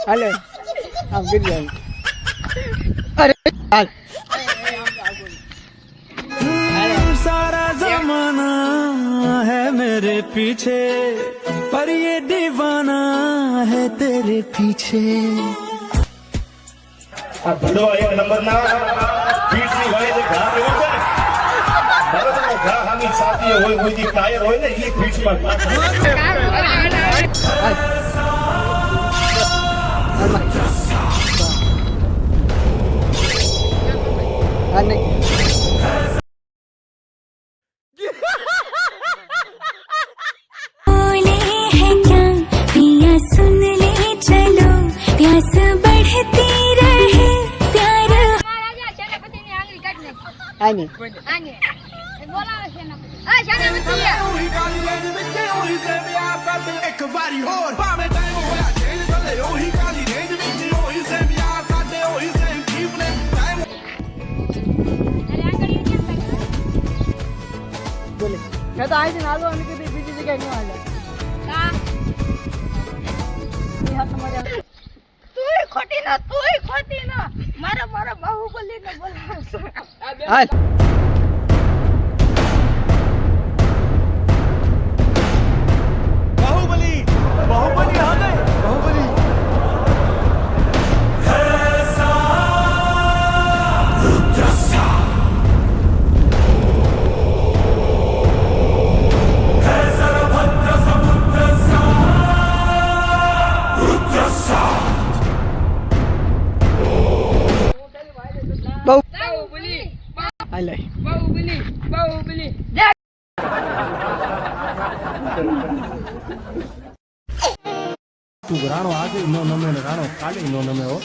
હાલે આમ ગીરી અરે હાલ सारा जमाना है मेरे पीछे पर ये दीवाना है तेरे पीछे આ ભડો એક નંબર ના પીઠની વાળે જે ઘા રહ્યો છે બરાબર ઘા હામી સાથી હોય કોઈ દી ટાયર હોય ને એ પીઠમાં આની एक बारी और पावे टाइम होया चेंज कर ले ओ ही काली रेंज विच ओ ही से प्यार साडे ओ ही से कीप ने टाइम બોલે કે તો આઈ નાલો અને કે બીજી જગ્યાએ ન હાલે એ હાથ મજા તુંય ખોટી ના મારા બાહુબલી ને બોલાવશે હાલ बाहुबली बाहुबली आ गए बाहुबली બાહુબલી હાલે બાહુબલી તું રાણો આજે નો નમે ને રાણો કાલે નો નમે હો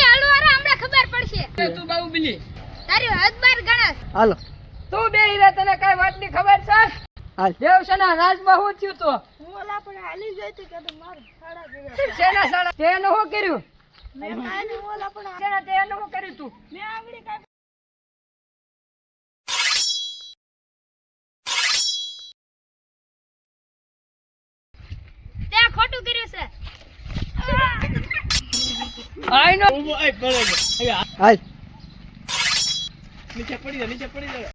હાલો અરે હમણાં ખબર પડશે તું બાહુબલી તારી હદ બાર ગણસ હાલો તું બે હીરા તને કઈ વાતની ખબર છે હાલ દેવસેના રાજમાં શું થયું તું હું ઓલા પણ હાલી જઈ તી કે તો માર સાડા જેવા સેના સાડા તે એનું શું કર્યું મેં કાઈ ઓલા પણ સેના તે એનું શું કર્યું તું મેં આંગળી કાપી તે ખોટું કર્યું છે આઈ નો હાલ નીચે પડી જા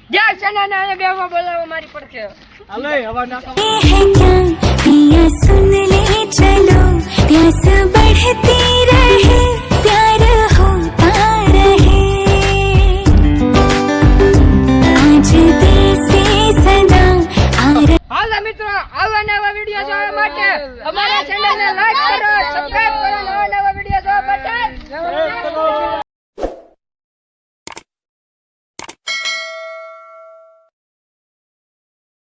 દેવસેના ને અહીંયા બેવા બોલાવો મારી પડખે હાલે હવા ના है क्या पिया सुन ले चलो प्यास बढ़ती रहे प्यार होता रहे आज दिल से सदा હાલો મિત્રો આવા નવા વિડિયો જોવા માટે અમારા ચેનલને લાઈક કરો સબસ્ક્રાઇબ કરો નવા નવા વિડિયો જોવા માટે